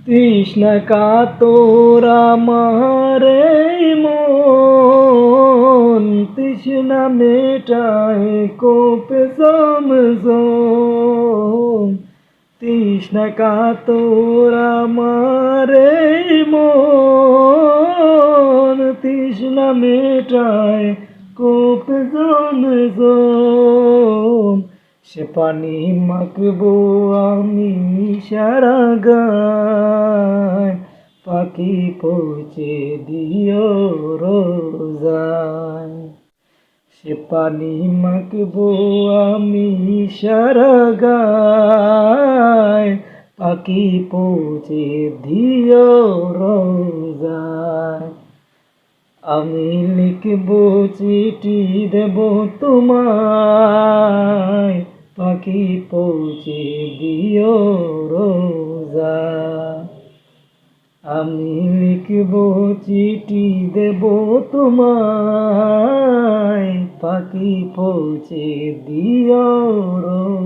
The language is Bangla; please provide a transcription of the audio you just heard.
তৃষ্ণা কাতর আমারে মন, তৃষ্ণা মেটায় কোপে জমজম। তৃষ্ণা কাতর আমারে মন, তৃষ্ণা মেটায় কোপে জমজম। সে পানি মাখবো আমি সারা গায়, পাখি পৌঁছে দিও রোজায়। সে পানি মাখবো আমি সারা গায়, পাখি পৌঁছে দিও রোজায়। আমি লিখবো চিঠি দেব তোমায়, পাখি পৌঁছে দিও রোজায়। আমি লিখবো চিঠি দেব তোমায়, পাখি পৌঁছে দিও রোজায়।